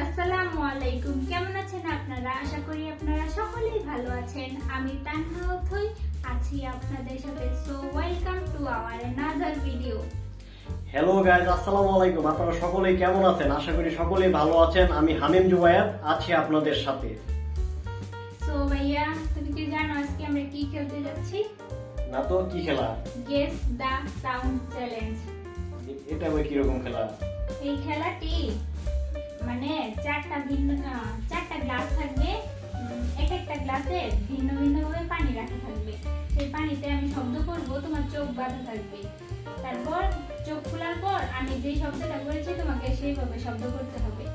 আসসালামু আলাইকুম, কেমন আছেন আপনারা? আশা করি আপনারা সকলেই ভালো আছেন। আমি তানহা আথৈ আছি আপনাদের সাথে। So welcome to our another video. Hello guys, আসসালামু আলাইকুম। আপনারা সকলেই কেমন আছেন? আশা করি সকলেই ভালো আছেন। আমি হামিম জুবায়ের আছি আপনাদের সাথে। সো ভাইয়া, তুমি কি জানো আজকে আমরা কি খেলতে যাচ্ছি? না তো, কি খেলা? Guess the sound challenge. এটা আবার কি রকম খেলা? এই খেলাটি মানে চারটা গ্লাস থাকবে, এক একটা গ্লাসে ভিন্ন ভিন্ন ভাবে পানি রাখা থাকবে। সেই পানিতে আমি শব্দ করব, তোমার চোখ বাঁধা থাকবে। তারপর চোখ খোলার পর আমি যে শব্দটা করেছি তোমাকে সেইভাবে শব্দ করতে হবে।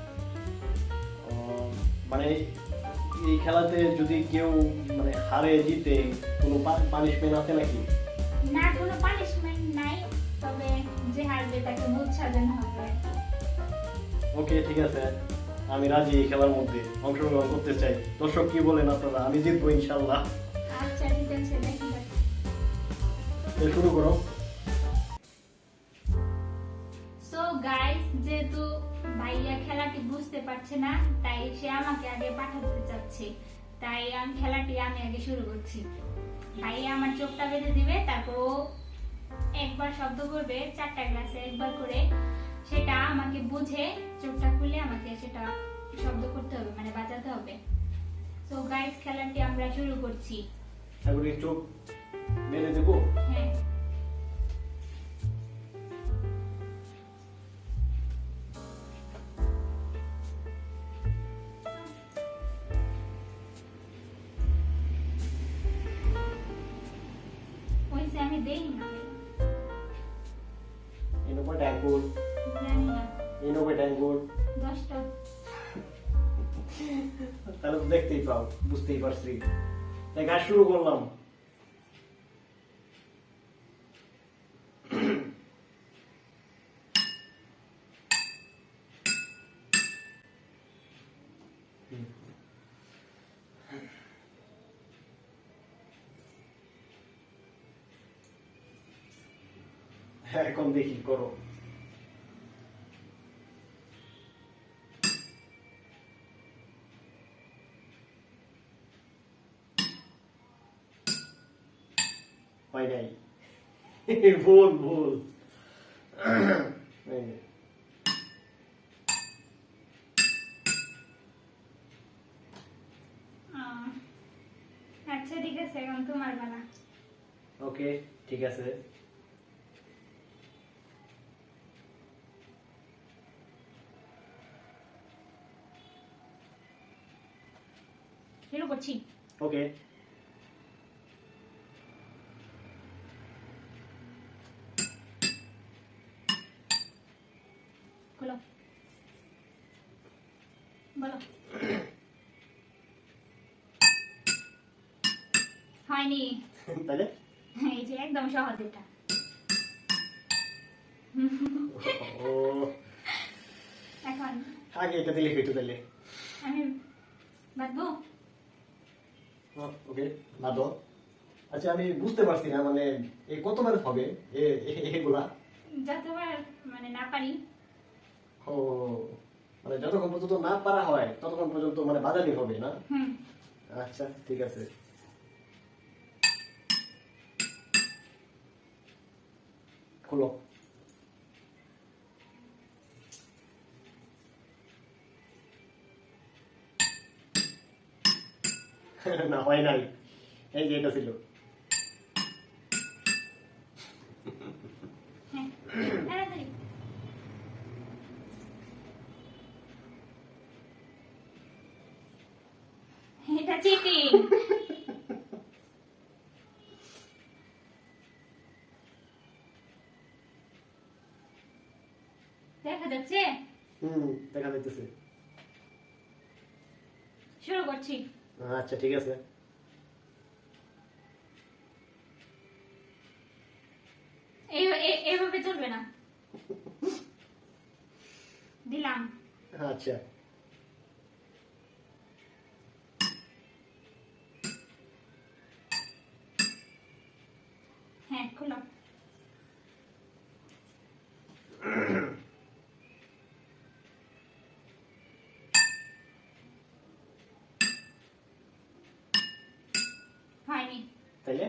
মানে এই খেলাতে যদি কেউ মানে হারে জিতে কোনো পানিশমেন্ট আছে নাকি? না, কোনো পানিশমেন্ট নাই, তবে যে হারবে তাকে মুখ সাজানো হবে। ওকে, ঠিক আছে, আমি রাজি এই খেলার মধ্যে অংশগ্রহণ করতে চাই। দর্শক কি বলেন আপনারা? আমি জিতবো ইনশাআল্লাহ। আচ্ছা ঠিক আছে, দেখি শুরু করো। সো গাইস, যেহেতু ভাইয়া খেলাটি বুঝতে পারছে না, তাই সে আমাকে আগে পাঠাতে চাচ্ছে, তাই খেলাটি আমি আগে শুরু করছি। ভাইয়া আমার চোখটা বেঁধে দিবে, তারপর ও একবার শব্দ করবে চারটা গ্লাসে একবার করে, সেটা আমাকে বুঝে চোখটা খুলে আমাকে সেটা শব্দ করতে হবে, মানে বাজাতে হবে। সো গাইস, খেলাটি আমরা শুরু করছি। তারপরে চোখ বেঁধে দেবো? হ্যাঁ। ওইসে আমি দেই না, এনো কয়টা আঙ্গুল? জানি না। এনো কয়টা আঙ্গুল? 10টা। তাহলে তো দেখতেই পাও, বুঝতেই পারছি। তাই কাজ শুরু করলাম। এখন দেখি, করো। হয় নাই। ভুল ভুল। আচ্ছা ঠিক আছে, এখন তোমার বেলা। ওকে, ঠিক আছে। শুরু করছি। ওকে। খোলো, বলো। হয়নি। তাহলে এই যে একদম সহজ এটা। ও, এখন আগে এটা দিলে হইতো তাহলে। আমি বাঁধবো। ওকে, না তো। আচ্ছা, আমি বুঝতে পারছি না, মানে এই কতবার হবে এগুলা? যতবার মানে না পারি। ও, মানে যতক্ষণ পর্যন্ত না পারা হয় ততক্ষণ পর্যন্ত মানে বাজানি হবে না? আচ্ছা ঠিক আছে। খোলো। না, হয় নাই। এই যে এটা ছিল। হ্যাঁ, তাড়াতাড়ি। এটা চিটিং। দেখা যাচ্ছে? দেখা যাইতেছে। শুরু করছি। আচ্ছা ঠিক আছে। এইভাবে চলবে না। দিলাম। আচ্ছা, তাইলে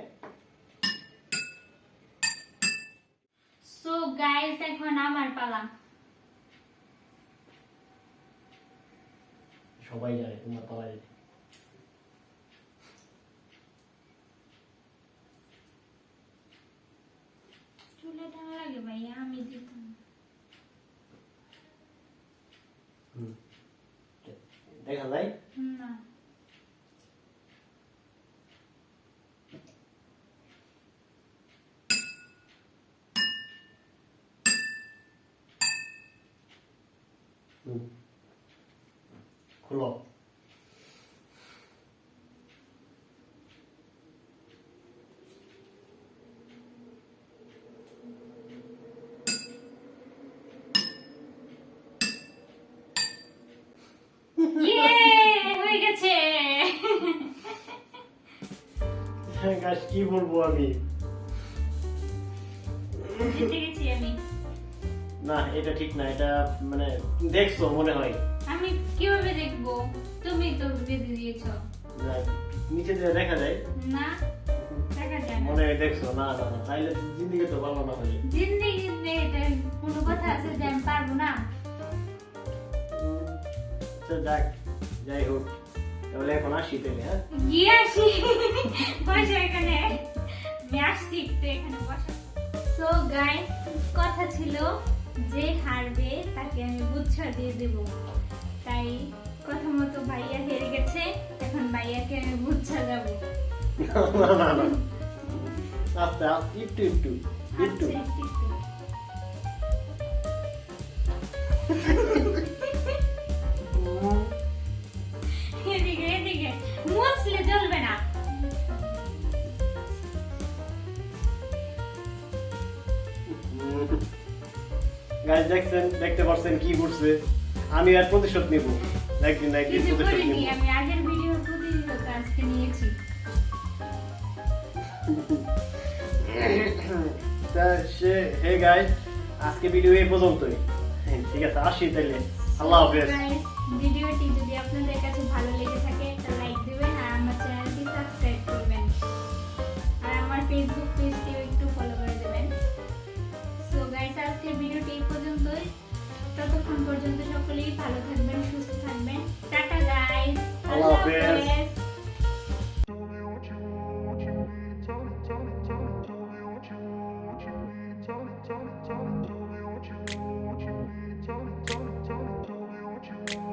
সো গাইস এখন আমার পালা। সবাই জানে তোমার পালা যেতে। চুলে টানা লাগে ভাইয়া, আমি দিতাম। দেখা যায় না খুলো। ইয়ে হয়ে গেছে। গাছ কি বলবো আমি, জিতে গেছি আমি। না এটা ঠিক না, এটা মানে দেখছো মনে হয়। আমি কিভাবে দেখবো, তুমি তো বেঁধে দিয়েছো। না, নিচে দিয়ে দেখা যায় না দেখা যায় না। মনে হয় দেখছো। না না না, তাইলে জিন্দিগি তো ভালো না হলে। জিন্দেগিতে এটা কোনো কথা আছে যে আমি পারবো না? যাক, যাই হোক, তাহলে এখন আসি তাইলে। হ্যাঁ গিয়ে আসি, বসে এখানে, আমি আসছি একটু এখানে বসা। সো গাইস, কথা ছিল যে হারবে তাকে আমি বুচ্ছা দিয়ে দেব, তাই কথা মতো ভাইয়া হেরে গেছে, এখন ভাইয়াকে আমি বুচ্ছা যাবো। না না না, আস্তে আস্তে, একটু একটু একটু। আচ্ছা, একটু একটু। এদিকে এদিকে মুছলে চলবে না। গাইস দেখছেন, দেখতে পারছেন কি করছে। আমি আর প্রতিশোধ নিব, একদিন না একদিন কিছু প্রতিশোধ করিনি, নিব। আমি আগের ভিডিওর প্রতিশোধ আজকে নিয়েছি। তা হে গাইস, আজকে ভিডিও এই পর্যন্তই। ঠিক আছে, আসি তাইলে। আল্লাহ হাফেজ। Guys, ভিডিওটি যদি আপনাদের কাছে ভালো লেগে থাকে একটা লাইক দিবেন আর আমার চ্যানেলটি সাবস্ক্রাইব করবেন আর আমার ফেসবুক পেজটিও একটু ফলো করে দেবেন। সো গাইস, আজকের ভিডিওটি এই পর্যন্তই। ততক্ষণ পর্যন্ত সকলেই ভালো থাকবেন, সুস্থ থাকবেন। টাটা গাইস, আল্লাহ আল্লাহ হাফেজ। হাফেজ। Tell me what you want,